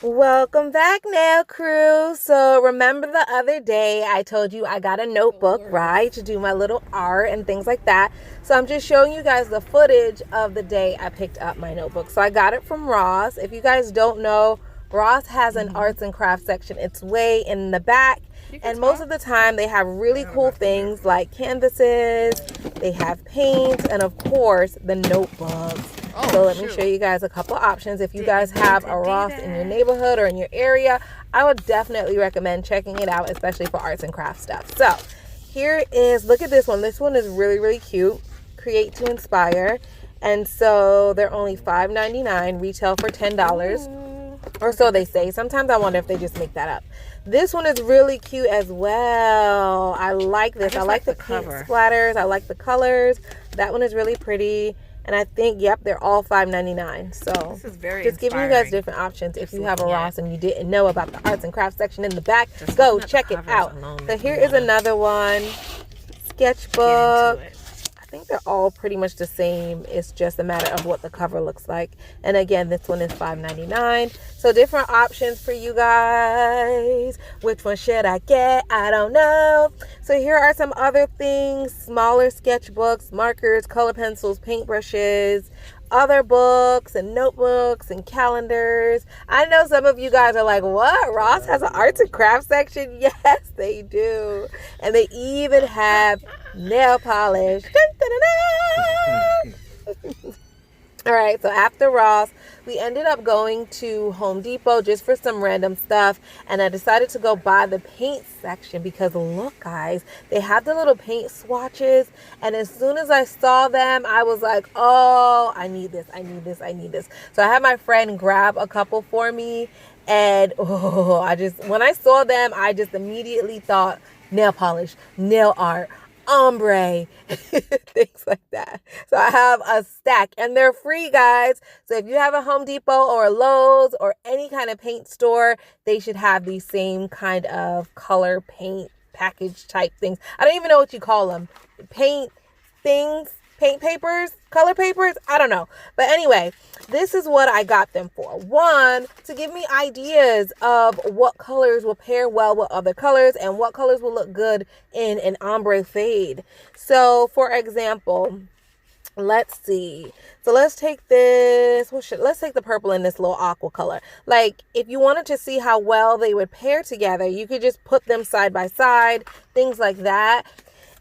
Welcome back, nail crew. So remember the other day I told you I got a notebook, right, to do my little art and things like that. So I'm just showing you guys the footage of the day I picked up my notebook. So I got it from Ross. If you guys don't know, Ross has an arts and crafts section. It's way in the back. And most of the time they have really cool things like canvases, they have paints, and of course the notebooks. So let me show you guys a couple options. If you guys have a Ross in your neighborhood or in your area, I would definitely recommend checking it out, especially for arts and crafts stuff. So here is, look at this one. This one is really, really cute. Create to inspire. And so they're only $5.99, retail for $10. Or so they say. Sometimes I wonder if they just make that up. This one is really cute as well. I like this. I like the cover splatters. I like the colors. That one is really pretty. And I think, yep, they're all $5.99. So this is very just giving you guys different options. If you have a Ross and you didn't know about the arts and crafts section in the back, go check it out. So here is another one. Sketchbook. I think they're all pretty much the same. It's just a matter of what the cover looks like. And again, this one is $5.99. So different options for you guys. Which one should I get? I don't know. So here are some other things. Smaller sketchbooks, markers, color pencils, paintbrushes, other books and notebooks and calendars. I know some of you guys are like, what? Ross has an arts and crafts section? Yes, they do. And they even have nail polish. Dun, dun, dun, dun. All right, so after Ross, we ended up going to Home Depot just for some random stuff, and I decided to go buy the paint section because look, guys, they have the little paint swatches, and as soon as I saw them, I was like, oh, I need this, I need this, I need this. So I had my friend grab a couple for me, and when I saw them, I just immediately thought nail polish, nail art, ombre, things like that. So I have a stack and they're free, guys. So if you have a Home Depot or a Lowe's or any kind of paint store, they should have these same kind of color paint package type things. I don't even know what you call them. Paint things, paint papers, color papers, I don't know. But anyway, this is what I got them for. One, to give me ideas of what colors will pair well with other colors and what colors will look good in an ombre fade. So for example, let's see. So let's take this, let's take the purple in this little aqua color. Like if you wanted to see how well they would pair together, you could just put them side by side, things like that.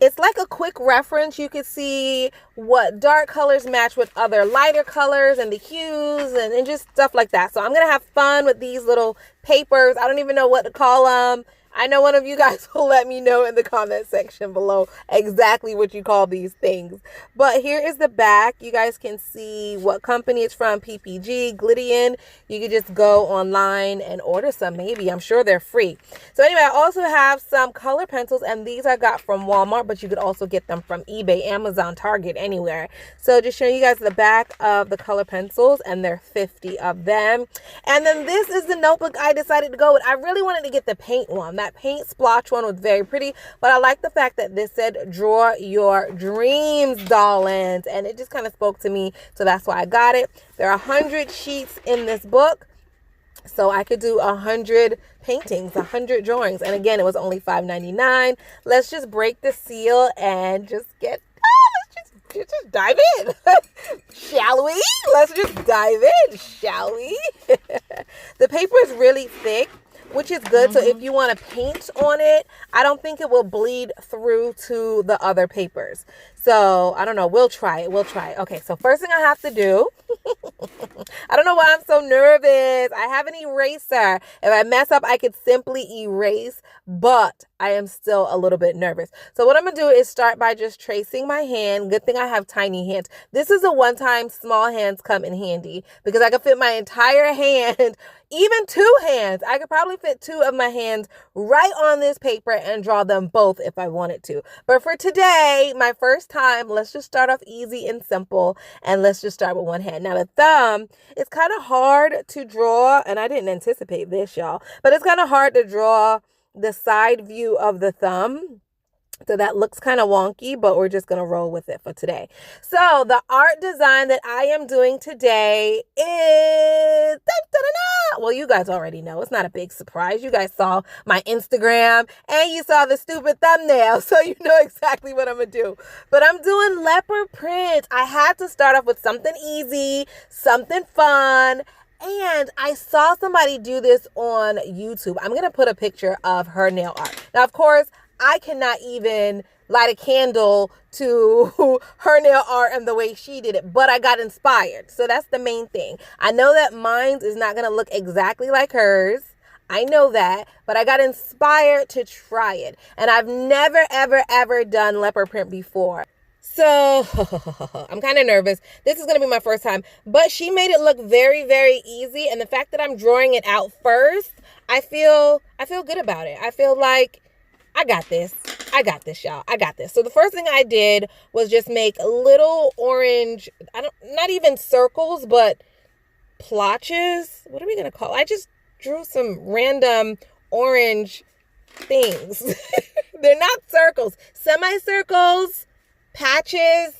It's like a quick reference. You could see what dark colors match with other lighter colors and the hues and just stuff like that. So I'm going to have fun with these little papers. I don't even know what to call them. I know one of you guys will let me know in the comment section below exactly what you call these things. But here is the back. You guys can see what company it's from, PPG, Glydian. You can just go online and order some maybe. I'm sure they're free. So anyway, I also have some color pencils, and these I got from Walmart, but you could also get them from eBay, Amazon, Target, anywhere. So just showing you guys the back of the color pencils, and there are 50 of them. And then this is the notebook I decided to go with. I really wanted to get the paint one. That paint splotch one was very pretty, but I like the fact that this said draw your dreams, darlings, and it just kind of spoke to me, so that's why I got it. There are 100 sheets in this book, so I could do 100 paintings, 100 drawings, and again, it was only $5.99. Let's just break the seal and just get let's just dive in. Shall we? Let's just dive in, shall we? The paper is really thick, which is good. So if you want to paint on it, I don't think it will bleed through to the other papers. So I don't know. We'll try it. Okay, so first thing I have to do, I don't know why I'm so nervous. I have an eraser. If I mess up, I could simply erase, but I am still a little bit nervous. So what I'm going to do is start by just tracing my hand. Good thing I have tiny hands. This is a one-time small hands come in handy because I can fit my entire hand, even two hands. I could probably fit two of my hands right on this paper and draw them both if I wanted to. But for today, my first time, let's just start off easy and simple, and let's just start with one hand. Now the thumb, it's kind of hard to draw, and I didn't anticipate this, y'all, but it's kind of hard to draw the side view of the thumb. So that looks kind of wonky, but we're just going to roll with it for today. So the art design that I am doing today is, well, you guys already know. It's not a big surprise. You guys saw my Instagram and you saw the stupid thumbnail, so you know exactly what I'm going to do. But I'm doing leopard print. I had to start off with something easy, something fun. And I saw somebody do this on YouTube. I'm going to put a picture of her nail art. Now, of course, I cannot even light a candle to her nail art and the way she did it, but I got inspired. So that's the main thing. I know that mine is not going to look exactly like hers. I know that, but I got inspired to try it. And I've never, ever done leopard print before. So I'm kind of nervous. This is going to be my first time, but she made it look very, very easy. And the fact that I'm drawing it out first, I feel good about it. I feel like I got this, y'all. I got this. So the first thing I did was just make little orange, not even circles, but plotches. What are we going to call it? I just drew some random orange things. They're not circles, semicircles, patches.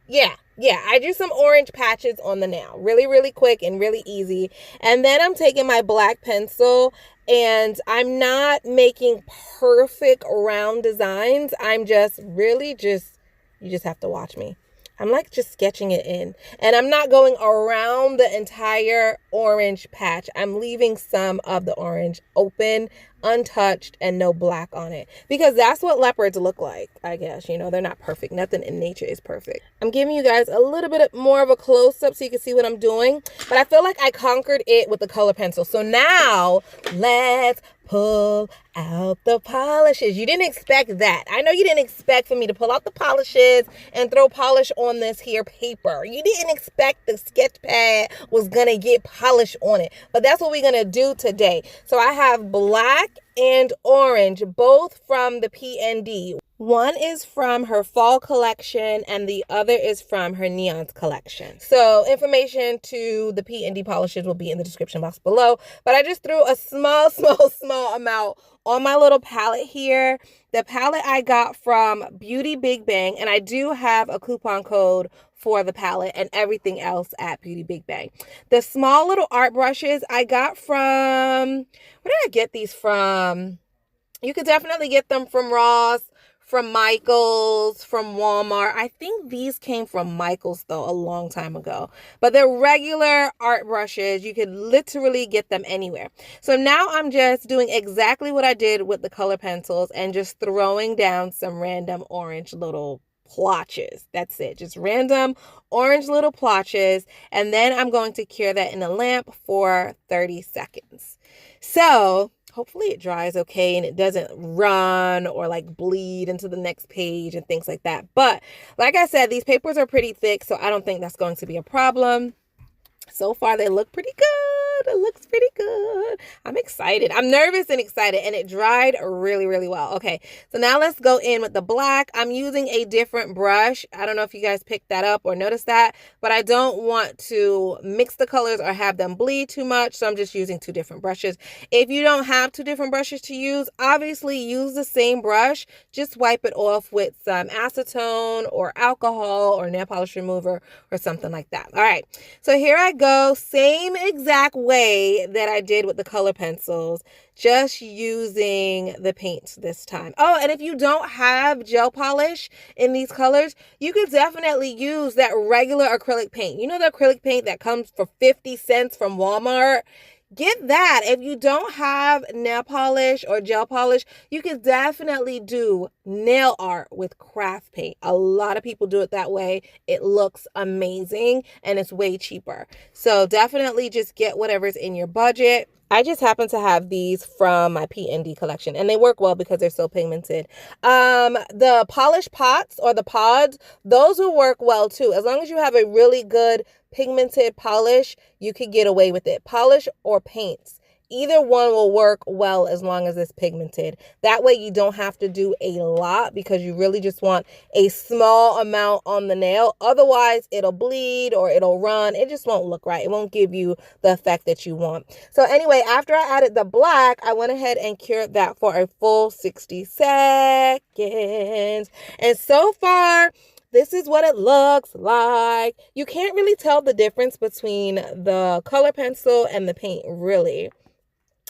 Yeah. I drew some orange patches on the nail. Really, really quick and really easy. And then I'm taking my black pencil and I'm not making perfect round designs. I'm just really you just have to watch me. I'm like just sketching it in. And I'm not going around the entire orange patch. I'm leaving some of the orange open, untouched, and no black on it. Because that's what leopards look like, I guess. You know, they're not perfect. Nothing in nature is perfect. I'm giving you guys a little bit more of a close-up so you can see what I'm doing. But I feel like I conquered it with the color pencil. So now, let's pull out the polishes. You didn't expect that. I know you didn't expect for me to pull out the polishes and throw polish on this here paper. You didn't expect the sketch pad was gonna get polish on it. But that's what we're gonna do today. So I have black and orange, both from the P&D. One is from her fall collection and the other is from her neons collection. So information to the P&D polishes will be in the description box below. But I just threw a small amount on my little palette here. The palette I got from Beauty Big Bang, and I do have a coupon code for the palette and everything else at Beauty Big Bang. The small little art brushes I got from, where did I get these from? You could definitely get them from Ross, from Michael's, from Walmart. I think these came from Michael's though a long time ago. But they're regular art brushes. You could literally get them anywhere. So now I'm just doing exactly what I did with the color pencils and just throwing down some random orange little plotches. That's it. Just random orange little plotches. And then I'm going to cure that in a lamp for 30 seconds. So hopefully it dries okay and it doesn't run or like bleed into the next page and things like that. But like I said, these papers are pretty thick, so I don't think that's going to be a problem. So far, they look pretty good. It looks pretty good. I'm excited. I'm nervous and excited, and it dried really, really well. Okay, so now let's go in with the black. I'm using a different brush. I don't know if you guys picked that up or noticed that, but I don't want to mix the colors or have them bleed too much, so I'm just using two different brushes. If you don't have two different brushes to use, obviously use the same brush. Just wipe it off with some acetone or alcohol or nail polish remover or something like that. All right, so here I go. Same exact way that I did with the color pencils, just using the paints this time. Oh, and if you don't have gel polish in these colors, you could definitely use that regular acrylic paint. You know the acrylic paint that comes for 50 cents from Walmart? Get that. If you don't have nail polish or gel polish, you can definitely do nail art with craft paint. A lot of people do it that way. It looks amazing and it's way cheaper. So definitely just get whatever's in your budget. I just happen to have these from my P&D collection and they work well because they're so pigmented. The polish pots or the pods, those will work well too. As long as you have a really good pigmented polish, you could get away with it. Polish or paints Either one will work well as long as it's pigmented. That way you don't have to do a lot because you really just want a small amount on the nail. Otherwise, it'll bleed or it'll run. It just won't look right. It won't give you the effect that you want. So anyway, after I added the black, I went ahead and cured that for a full 60 seconds. And so far, this is what it looks like. You can't really tell the difference between the color pencil and the paint, really.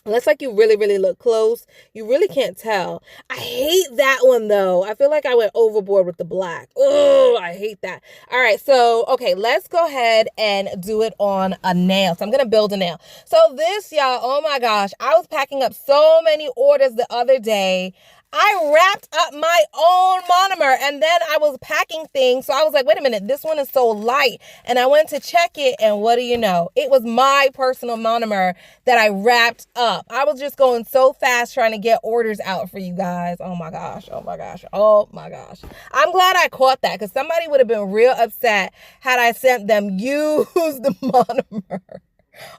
Unless like you really look close, you really can't tell. I hate that one though. I feel like I went overboard with the black. Oh, I hate that. All right, so okay, let's go ahead and do it on a nail. So I'm gonna build a nail. So this, y'all, oh my gosh, I was packing up so many orders the other day. I wrapped up my own monomer and then I was packing things. So I was like, wait a minute, this one is so light. And I went to check it and what do you know? It was my personal monomer that I wrapped up. I was just going so fast trying to get orders out for you guys. Oh my gosh, oh my gosh, oh my gosh. I'm glad I caught that because somebody would have been real upset had I sent them used monomer.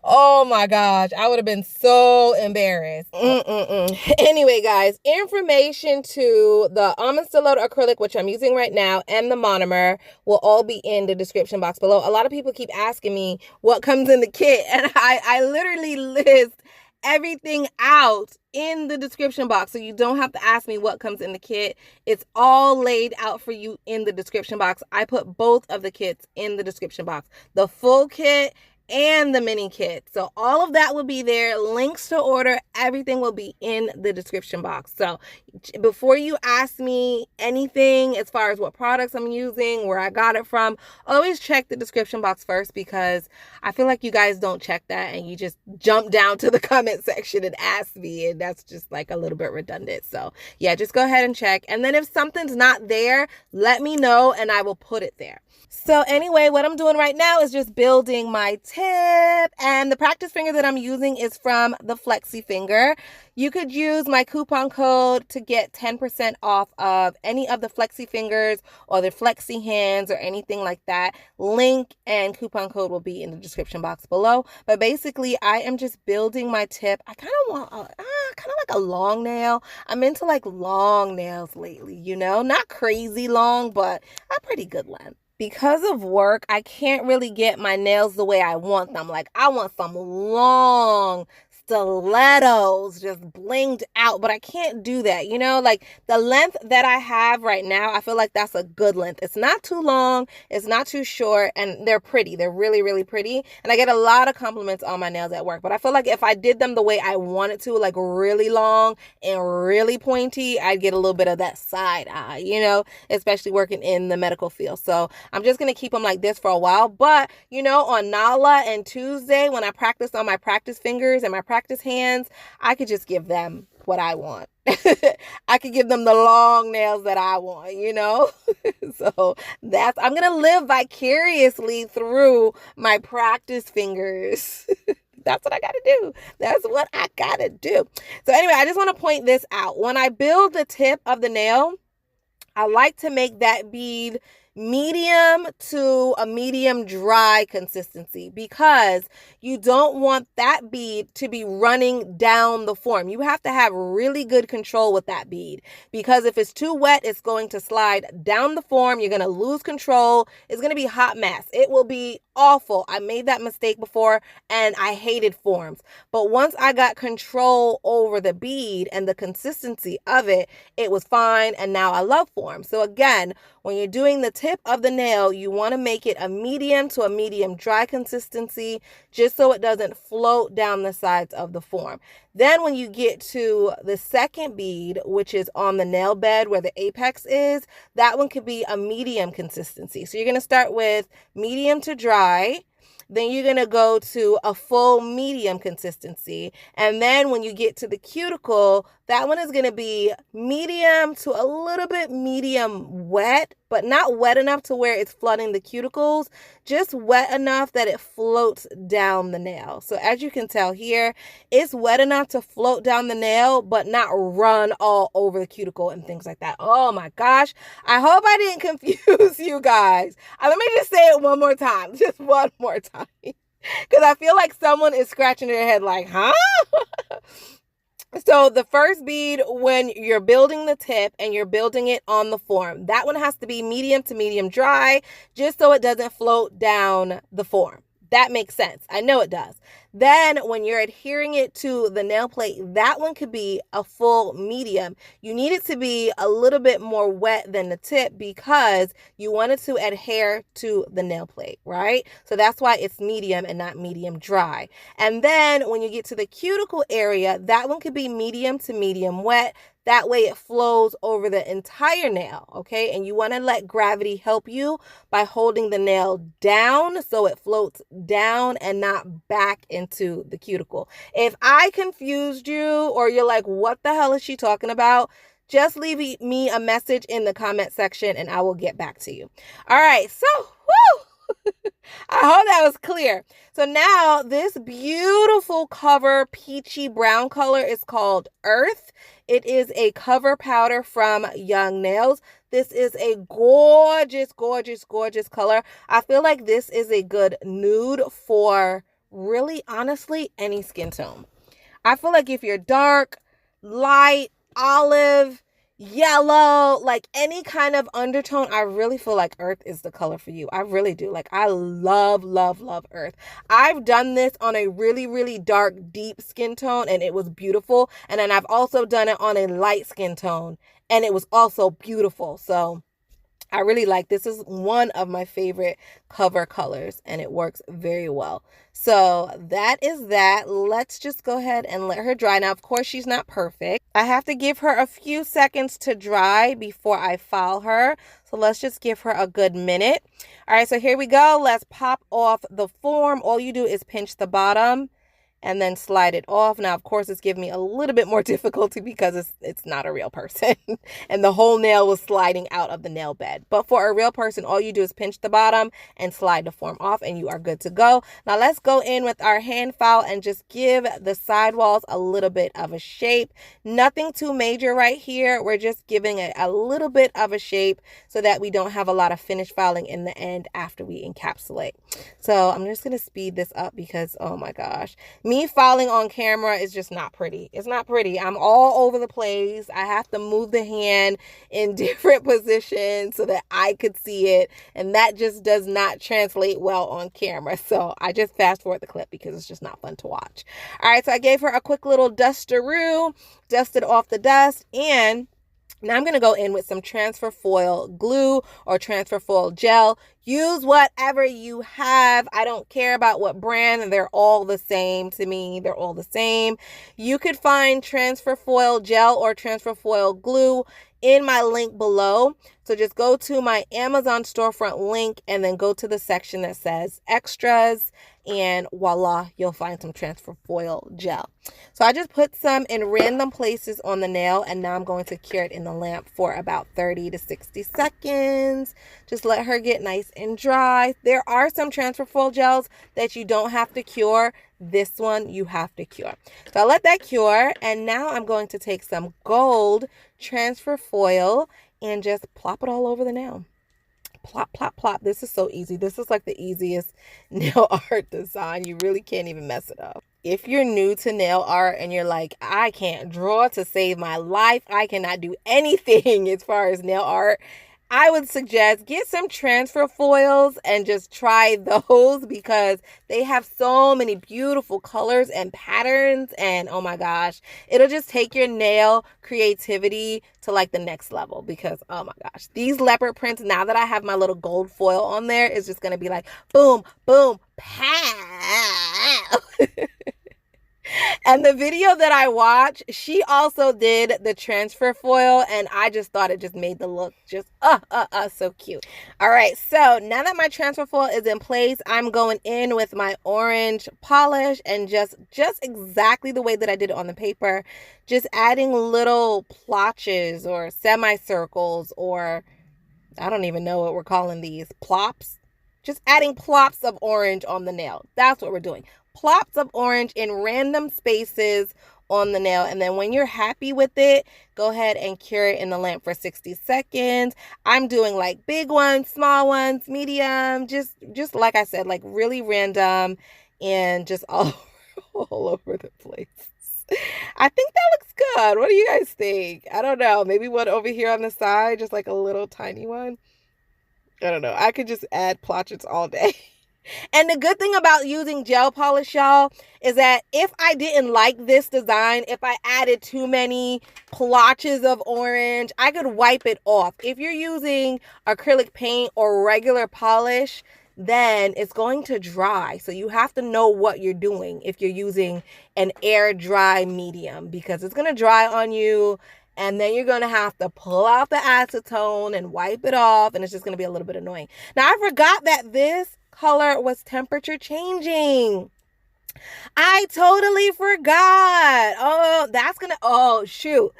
Oh my gosh, I would have been so embarrassed. Anyway, guys, information to the Almond Stiletto Acrylic, which I'm using right now, and the monomer will all be in the description box below. A lot of people keep asking me what comes in the kit, and I literally list everything out in the description box, so you don't have to ask me what comes in the kit. It's all laid out for you in the description box. I put both of the kits in the description box, the full kit and the mini kit. So all of that will be there. Links to order, everything will be in the description box. So before you ask me anything as far as what products I'm using, where I got it from, always check the description box first because I feel like you guys don't check that and you just jump down to the comment section and ask me, and that's just like a little bit redundant. So yeah, just go ahead and check. And then if something's not there, let me know and I will put it there. So anyway, what I'm doing right now is just building my tip, and the practice finger that I'm using is from the Flexi Finger. You could use my coupon code to get 10% off of any of the Flexi Fingers or the Flexi Hands or anything like that. Link and coupon code will be in the description box below. But basically, I am just building my tip. I kind of want kind of like a long nail. I'm into like long nails lately, you know, not crazy long, but a pretty good length. Because of work, I can't really get my nails the way I want them. Like, I want some long stilettos just blinged out, but I can't do that, you know? Like, the length that I have right now, I feel like that's a good length. It's not too long, it's not too short, and they're pretty. They're really pretty, and I get a lot of compliments on my nails at work, but I feel like if I did them the way I wanted to, like really long and really pointy, I'd get a little bit of that side eye, you know, especially working in the medical field. So I'm just going to keep them like this for a while, but, you know, on Nala and Tuesday, when I practice on my practice fingers and my practice hands, I could just give them what I want. I could give them the long nails that I want, you know? So I'm going to live vicariously through my practice fingers. That's what I got to do. That's what I got to do. So anyway, I just want to point this out. When I build the tip of the nail, I like to make that bead medium to a medium dry consistency because you don't want that bead to be running down the form. You have to have really good control with that bead because if it's too wet, it's going to slide down the form. You're going to lose control. It's going to be a hot mess. It will be awful. I made that mistake before and I hated forms. But once I got control over the bead and the consistency of it, it was fine. And now I love forms. So again, when you're doing the tip of the nail, you want to make it a medium to a medium dry consistency just so it doesn't float down the sides of the form. Then when you get to the second bead, which is on the nail bed where the apex is, that one could be a medium consistency. So you're going to start with medium to dry. Then you're going to go to a full medium consistency. And then when you get to the cuticle, that one is going to be medium to a little bit medium wet, but not wet enough to where it's flooding the cuticles, just wet enough that it floats down the nail. So as you can tell here, it's wet enough to float down the nail, but not run all over the cuticle and things like that. Oh my gosh. I hope I didn't confuse you guys. Let me just say it one more time. Just one more time. Because I feel like someone is scratching their head like, huh? So the first bead, when you're building the tip and you're building it on the form, that one has to be medium to medium dry, just so it doesn't float down the form. That makes sense. I know it does. Then when you're adhering it to the nail plate, that one could be a full medium. You need it to be a little bit more wet than the tip because you want it to adhere to the nail plate, right? So that's why it's medium and not medium dry. And then when you get to the cuticle area, that one could be medium to medium wet. That way it flows over the entire nail, okay? And you want to let gravity help you by holding the nail down so it floats down and not back into the cuticle. If I confused you or you're like, what the hell is she talking about? Just leave me a message in the comment section and I will get back to you. All right, so, woo! I hope that was clear. So now this beautiful cover peachy brown color is called Earth. It is a cover powder from Young Nails. This is a gorgeous, gorgeous, gorgeous color. I feel like this is a good nude for really, honestly, any skin tone. I feel like if you're dark, light, olive, yellow, like any kind of undertone, I really feel like Earth is the color for you. I really do. Like, I love, love, love Earth. I've done this on a really, really dark, deep skin tone and it was beautiful. And then I've also done it on a light skin tone and it was also beautiful. So I really like this. Is one of my favorite cover colors and it works very well. So that is that. Let's just go ahead and let her dry. Now, of course, she's not perfect. I have to give her a few seconds to dry before I file her. So let's just give her a good minute. All right, so here we go. Let's pop off the form. All you do is pinch the bottom and then slide it off. Now, of course, it's giving me a little bit more difficulty because it's not a real person and the whole nail was sliding out of the nail bed. But for a real person, all you do is pinch the bottom and slide the form off and you are good to go. Now, let's go in with our hand file and just give the sidewalls a little bit of a shape. Nothing too major right here. We're just giving it a little bit of a shape so that we don't have a lot of finish filing in the end after we encapsulate. So I'm just going to speed this up because, oh my gosh. Me filing on camera is just not pretty. It's not pretty. I'm all over the place. I have to move the hand in different positions so that I could see it. And that just does not translate well on camera. So I just fast forward the clip because it's just not fun to watch. All right. So I gave her a quick little dusteroo, dusted off the dust, and now I'm going to go in with some transfer foil glue or transfer foil gel. Use whatever you have. I don't care about what brand. They're all the same to me. They're all the same. You could find transfer foil gel or transfer foil glue in my link below. So just go to my Amazon storefront link and then go to the section that says extras and voila, you'll find some transfer foil gel. So I just put some in random places on the nail and now I'm going to cure it in the lamp for about 30 to 60 seconds. Just let her get nice and dry. There are some transfer foil gels that you don't have to cure. This one you have to cure. So I let that cure and now I'm going to take some gold transfer foil and just plop it all over the nail. Plop, plop, plop. This is so easy. This is like the easiest nail art design. You really can't even mess it up. If you're new to nail art and you're like, I can't draw to save my life, I cannot do anything as far as nail art, I would suggest get some transfer foils and just try those because they have so many beautiful colors and patterns. And oh my gosh, it'll just take your nail creativity to like the next level because oh my gosh, these leopard prints, now that I have my little gold foil on there, is just going to be like boom, boom, pow. And the video that I watched, she also did the transfer foil and I just thought it just made the look just so cute. All right, so now that my transfer foil is in place, I'm going in with my orange polish and just exactly the way that I did it on the paper, just adding little plotches or semicircles, or I don't even know what we're calling these, plops. Just adding plops of orange on the nail. That's what we're doing. Plops of orange in random spaces on the nail. And then when you're happy with it, go ahead and cure it in the lamp for 60 seconds. I'm doing like big ones, small ones, medium, just like I said, like really random. and just all over the place. I think that looks good. What do you guys think? I don't know. Maybe one over here on the side, just like a little tiny one. I don't know. I could just add plotches all day. And the good thing about using gel polish, y'all, is that if I didn't like this design, if I added too many plotches of orange, I could wipe it off. If you're using acrylic paint or regular polish, then it's going to dry. So you have to know what you're doing if you're using an air dry medium, because it's going to dry on you. And then you're going to have to pull out the acetone and wipe it off. And it's just going to be a little bit annoying. Now, I forgot that this color was temperature changing. I totally forgot. Oh, shoot.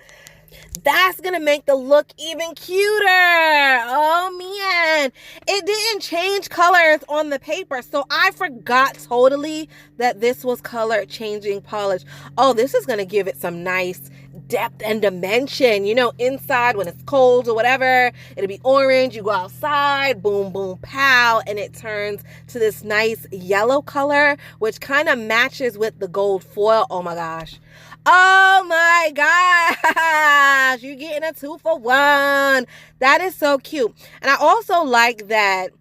That's going to make the look even cuter. Oh, man. It didn't change colors on the paper, so I forgot totally that this was color changing polish. Oh, this is going to give it some nice depth and dimension. You know, inside when it's cold or whatever, it'll be orange. You go outside, boom, boom, pow, and it turns to this nice yellow color, which kind of matches with the gold foil. Oh, my gosh. Oh my gosh, you're getting a 2-for-1. That is so cute. And I also like that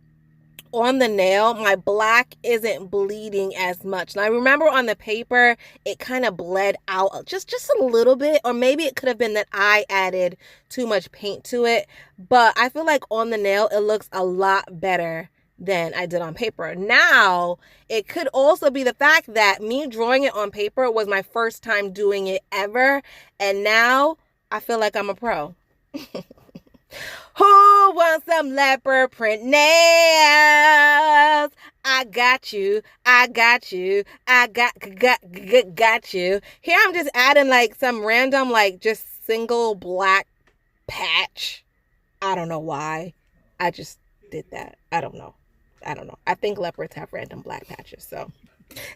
on the nail, my black isn't bleeding as much. And I remember on the paper, it kind of bled out just a little bit, or maybe it could have been that I added too much paint to it. But I feel like on the nail, it looks a lot better than I did on paper. Now, it could also be the fact that me drawing it on paper was my first time doing it ever. And now I feel like I'm a pro. Who wants some leopard print nails? I got you. I got you. I got you. Here I'm just adding like some random, like just single black patch. I don't know why. I just did that. I don't know. I think leopards have random black patches, so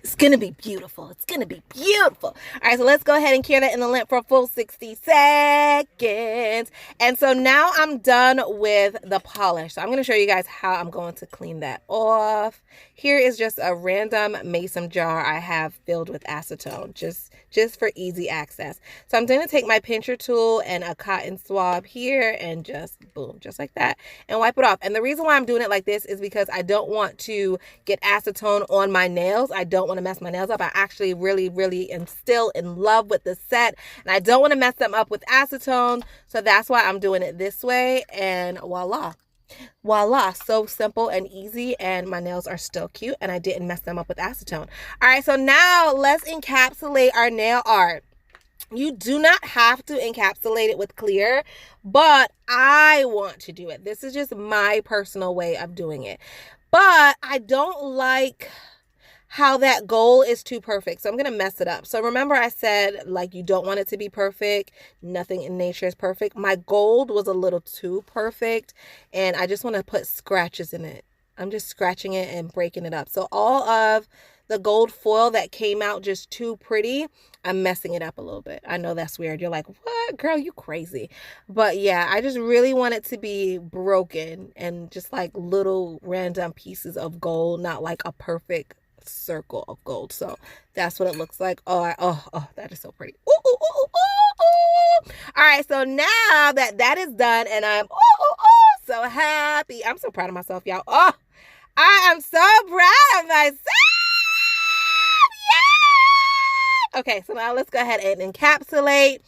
it's going to be beautiful. It's going to be beautiful. All right, so let's go ahead and cure that in the lint for a full 60 seconds. And so now I'm done with the polish. So I'm going to show you guys how I'm going to clean that off. Here is just a random mason jar I have filled with acetone, just for easy access. So I'm going to take my pincher tool and a cotton swab here and just boom, just like that, and wipe it off. And the reason why I'm doing it like this is because I don't want to get acetone on my nails. I don't want to mess my nails up. I actually really am still in love with the set, and I don't want to mess them up with acetone. So that's why I'm doing it this way, and voila. Voila, so simple and easy, and my nails are still cute, and I didn't mess them up with acetone. All right, so now let's encapsulate our nail art. You do not have to encapsulate it with clear, but I want to do it. This is just my personal way of doing it. But I don't like how that gold is too perfect. So I'm going to mess it up. So remember I said, like, you don't want it to be perfect. Nothing in nature is perfect. My gold was a little too perfect, and I just want to put scratches in it. I'm just scratching it and breaking it up. So all of the gold foil that came out just too pretty, I'm messing it up a little bit. I know that's weird. You're like, what? Girl, you crazy. But yeah, I just really want it to be broken and just like little random pieces of gold, not like a perfect circle of gold. So that's what it looks like. Oh, that is so pretty. Ooh, ooh, ooh, ooh, ooh. All right, so now that is done, and I'm so happy. I'm so proud of myself, y'all. Oh, I am so proud of myself. Yeah! Okay, so now let's go ahead and encapsulate.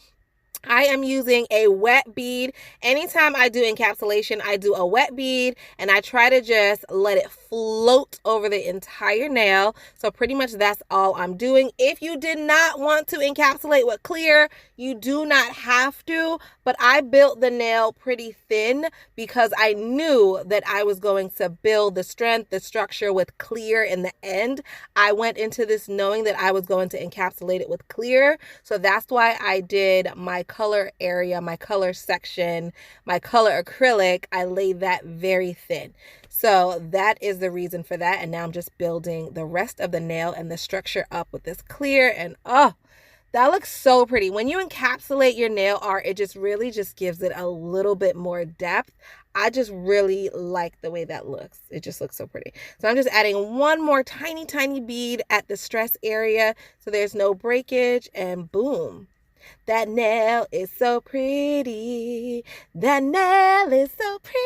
I am using a wet bead. Anytime I do encapsulation, I do a wet bead, and I try to just let it float over the entire nail. So pretty much that's all I'm doing. If you did not want to encapsulate with clear, you do not have to, but I built the nail pretty thin because I knew that I was going to build the strength, the structure with clear in the end. I went into this knowing that I was going to encapsulate it with clear. So that's why I did my color area, my color section, my color acrylic. I laid that very thin. So that is the reason for that. And now I'm just building the rest of the nail and the structure up with this clear. And oh, That looks so pretty. When you encapsulate your nail art, it just really just gives it a little bit more depth. I just really like the way that looks. It just looks so pretty. So I'm just adding one more tiny, tiny bead at the stress area so there's no breakage, and boom. That nail is so pretty. That nail is so pretty.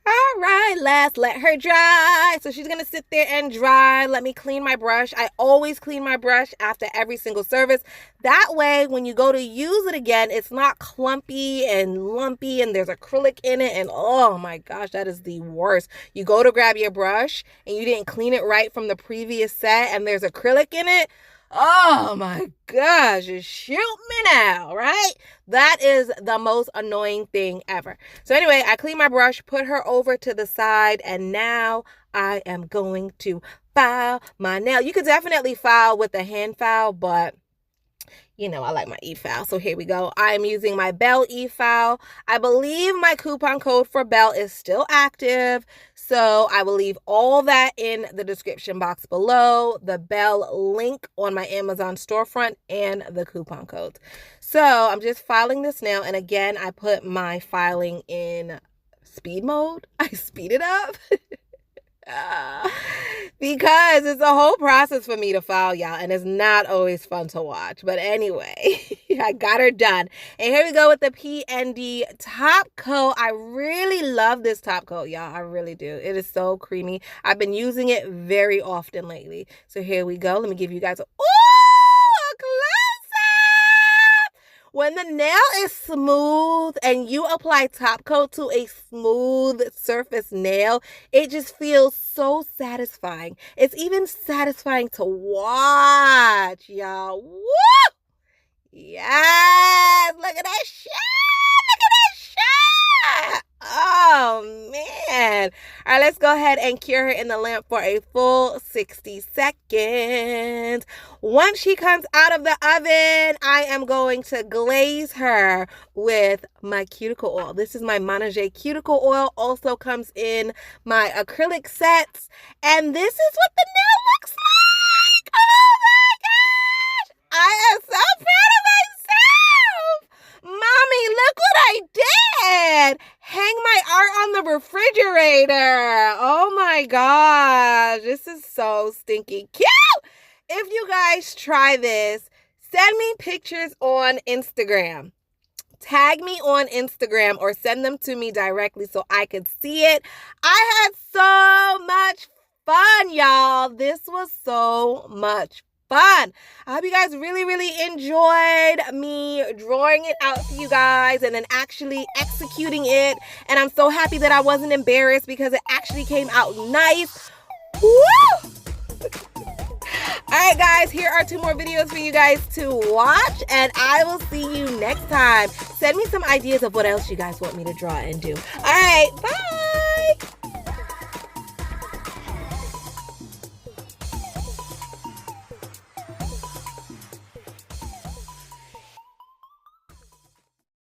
All right, let's let her dry. So she's going to sit there and dry. Let me clean my brush. I always clean my brush after every single service. That way, when you go to use it again, it's not clumpy and lumpy and there's acrylic in it. And oh my gosh, that is the worst. You go to grab your brush and you didn't clean it right from the previous set and there's acrylic in it. Oh my gosh, just shoot me now, right? That is the most annoying thing ever. So anyway, I clean my brush, put her over to the side, and now I am going to file my nail. You could definitely file with a hand file, but you know, I like my e-file. So here we go. I'm using my Bell e-file. I believe my coupon code for Bell is still active. So I will leave all that in the description box below. The Bell link on my Amazon storefront and the coupon codes. So I'm just filing this nail. And again, I put my filing in speed mode. I speed it up. Because it's a whole process for me to file, y'all, and it's not always fun to watch. But anyway, I got her done. And here we go with the PND top coat. I really love this top coat, y'all. I really do. It is so creamy. I've been using it very often lately. So here we go. Let me give you guys a when the nail is smooth and you apply top coat to a smooth surface nail, it just feels so satisfying. It's even satisfying to watch, y'all. Woo! Yes! Look at that shine! Look at that shine! Oh, man. All right, let's go ahead and cure her in the lamp for a full 60 seconds. Once she comes out of the oven, I am going to glaze her with my cuticle oil. This is my Manicure Cuticle Oil. Also comes in my acrylic sets. And this is what the nail looks like. Oh, my gosh. I am so proud of myself. Mommy, look what I did. Hang my art on the refrigerator. Oh my gosh. This is so stinky cute. If you guys try this, send me pictures on Instagram. Tag me on Instagram or send them to me directly so I could see it. I had so much fun, y'all. This was so much fun. I hope you guys really, really enjoyed me drawing it out for you guys and then actually executing it. And I'm so happy that I wasn't embarrassed because it actually came out nice. Woo! All right, guys, here are 2 more videos for you guys to watch, and I will see you next time. Send me some ideas of what else you guys want me to draw and do. All right, bye.